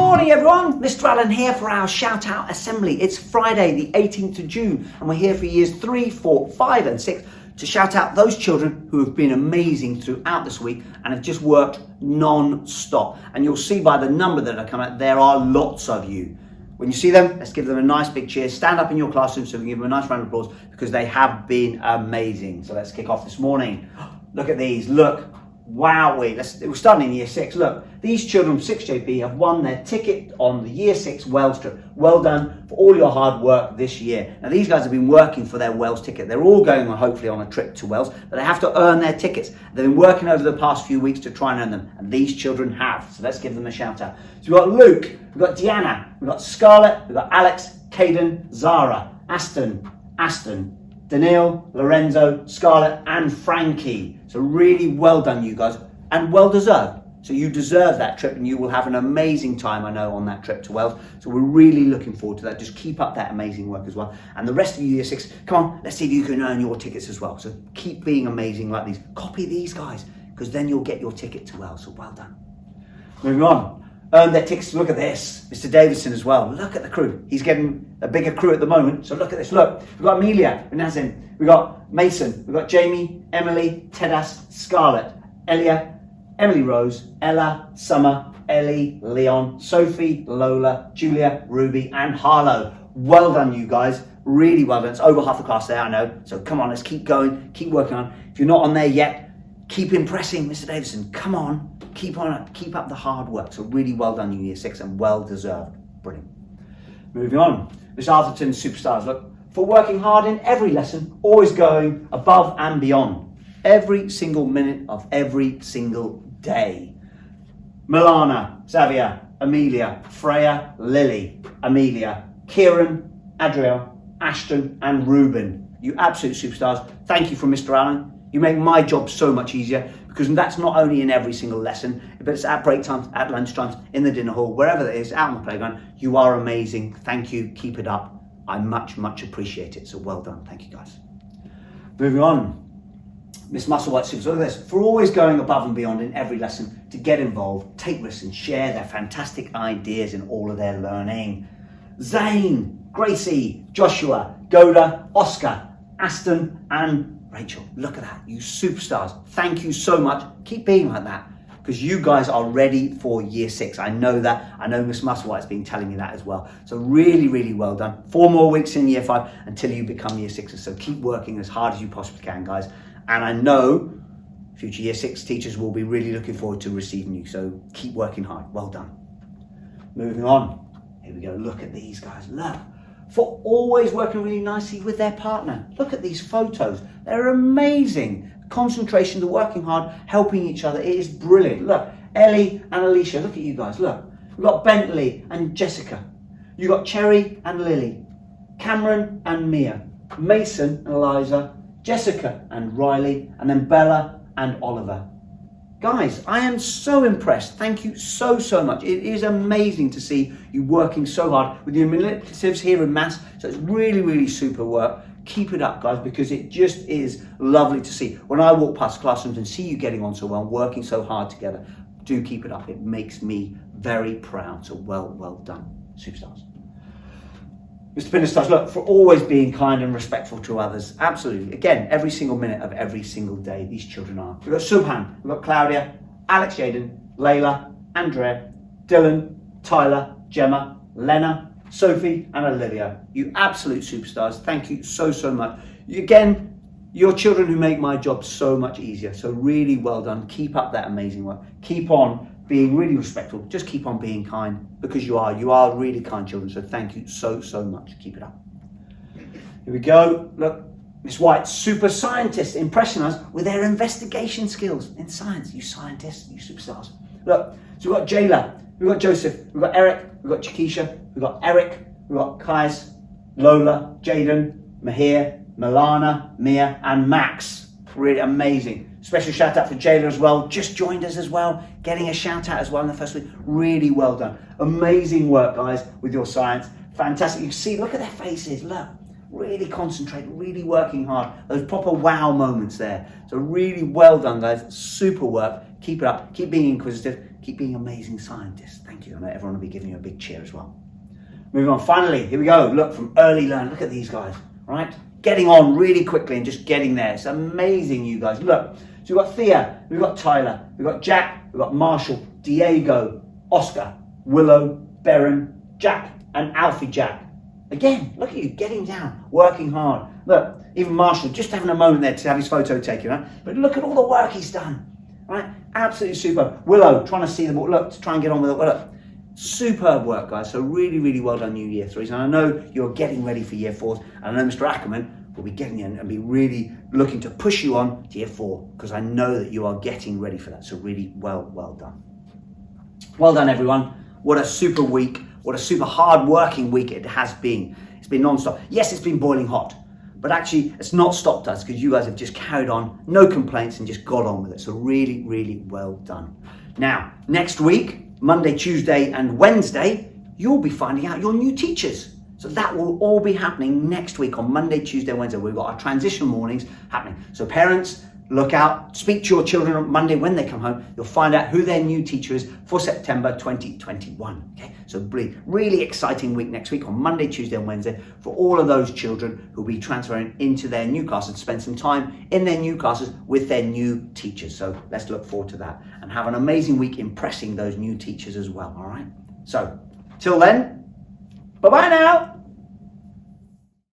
morning everyone, Mr. Allen here for our shout out assembly. It's Friday the 18th of June and we're here for years 3, 4, 5 and 6 to shout out those children who have been amazing throughout this week and have just worked non-stop. And you'll see by the number that are coming out, there are lots of you. When you see them, let's give them a nice big cheer. Stand up in your classroom so we can give them a nice round of applause because they have been amazing. So let's kick off this morning. Look at these, look. Wow, we're starting in year 6. Look, these children from 6JP have won their ticket on the year 6 Wales trip. Well done for all your hard work this year. Now these guys have been working for their Wales ticket. They're all going hopefully on a trip to Wales, but they have to earn their tickets. They've been working over the past few weeks to try and earn them, and these children have. So let's give them a shout out. So we've got Luke, we've got Deanna, we've got Scarlett, we've got Alex, Caden, Zara, Aston, Daniil, Lorenzo, Scarlett and Frankie. So really well done you guys and well deserved. So you deserve that trip and you will have an amazing time, I know, on that trip to Wales. So we're really looking forward to that. Just keep up that amazing work as well. And the rest of you year 6, come on, let's see if you can earn your tickets as well. So keep being amazing like these. Copy these guys because then you'll get your ticket to Wales. So well done. Moving on. Earned their tickets. Look at this. Mr. Davidson as well. Look at the crew. He's getting a bigger crew at the moment. So look at this. Look. We've got Amelia, Nazim. We've got Mason. We've got Jamie, Emily, Tedas, Scarlett, Elia, Emily Rose, Ella, Summer, Ellie, Leon, Sophie, Lola, Julia, Ruby and Harlow. Well done you guys. Really well done. It's over half the class there, I know. So come on, let's keep going. Keep working on. If you're not on there yet, keep impressing Mr. Davidson. Come on. Keep up the hard work. So really well done you year 6 and well deserved. Brilliant. Moving on. Miss Arthurton superstars. Look, for working hard in every lesson, always going above and beyond. Every single minute of every single day. Milana, Xavier, Amelia, Freya, Lily, Amelia, Kieran, Adriel, Ashton and Ruben. You absolute superstars. Thank you from Mr. Allen. You make my job so much easier because that's not only in every single lesson, but it's at break times, at lunch times, in the dinner hall, wherever it is, out on the playground. You are amazing. Thank you. Keep it up. I much appreciate it. So well done. Thank you guys. Moving on. Miss Musselwhite Super. Look at this. For always going above and beyond in every lesson to get involved, take risks and share their fantastic ideas in all of their learning. Zane, Gracie, Joshua, Goda, Oscar, Aston and Rachel, look at that, you superstars. Thank you so much. Keep being like that because you guys are ready for year 6. I know that. I know Miss Musselwhite's been telling me that as well. So really well done. 4 more weeks in year 5 until you become year 6ers. So keep working as hard as you possibly can, guys. And I know future year 6 teachers will be really looking forward to receiving you. So keep working hard. Well done. Moving on. Here we go. Look at these guys. Look. For always working really nicely with their partner. Look at these photos. They're amazing. Concentration, the working hard, helping each other. It is brilliant. Look, Ellie and Alicia. Look at you guys. Look. We've got Bentley and Jessica. You've got Cherry and Lily. Cameron and Mia. Mason and Eliza. Jessica and Riley. And then Bella and Oliver. Guys, I am so impressed. Thank you so much. It is amazing to see you working so hard with your manipulatives here in maths. So it's really super work. Keep it up, guys, because it just is lovely to see. When I walk past classrooms and see you getting on so well, working so hard together, do keep it up. It makes me very proud. So well done, superstars. Mr. Pinnerstars, look, for always being kind and respectful to others. Absolutely. Again, every single minute of every single day, these children are. We've got Subhan, we've got Claudia, Alex Jaden, Layla, Andrea, Dylan, Tyler, Gemma, Lena, Sophie and Olivia. You absolute superstars. Thank you so much. Again, you're children who make my job so much easier. So really well done. Keep up that amazing work. Keep on being really respectful. Just keep on being kind because you are really kind children. So thank you so much. Keep it up. Here we go. Look, Miss White, super scientists impressing us with their investigation skills in science. You scientists, you superstars. Look, so we've got Jayla, we've got Joseph, we've got Eric, we've got Chakisha, we've got Eric, we've got Kais, Lola, Jaden, Mahir, Milana, Mia and Max. Really amazing. Special shout out for Jayla as well. Just joined us as well. Getting a shout out as well in the first week. Really well done. Amazing work, guys, with your science. Fantastic. You can see, look at their faces. Look. Really concentrate, really working hard. Those proper wow moments there. So really well done, guys. Super work. Keep it up. Keep being inquisitive. Keep being amazing scientists. Thank you. I know everyone will be giving you a big cheer as well. Moving on. Finally, here we go. Look, from early learn. Look at these guys, right? Getting on really quickly and just getting there. It's amazing, you guys. Look. So we've got Thea, we've got Tyler, we've got Jack, we've got Marshall, Diego, Oscar, Willow, Berin, Jack, and Alfie Jack. Again, look at you, getting down, working hard. Look, even Marshall, just having a moment there to have his photo taken, right? But look at all the work he's done, right? Absolutely superb. Willow, trying to see the ball, look, to try and get on with it. Well, look, superb work, guys. So really, really well done, you year threes. And I know you're getting ready for year fours. And I know Mr. Ackerman will be getting in and be really looking to push you on to year four, because I know that you are getting ready for that. So really well done. Well done, everyone. What a super week. What a super hard working week it has been. It's been non-stop. Yes, it's been boiling hot, but actually it's not stopped us, because you guys have just carried on, no complaints, and just got on with it. So really, really well done. Now, next week, Monday, Tuesday, and Wednesday, you'll be finding out your new teachers. So that will all be happening next week on Monday, Tuesday, Wednesday. We've got our transition mornings happening. So parents, look out, speak to your children on Monday when they come home. You'll find out who their new teacher is for September 2021. Okay, so really exciting week next week on Monday, Tuesday, and Wednesday for all of those children who'll be transferring into their new classes to spend some time in their new classes with their new teachers. So let's look forward to that and have an amazing week impressing those new teachers as well. All right. So till then, bye-bye now.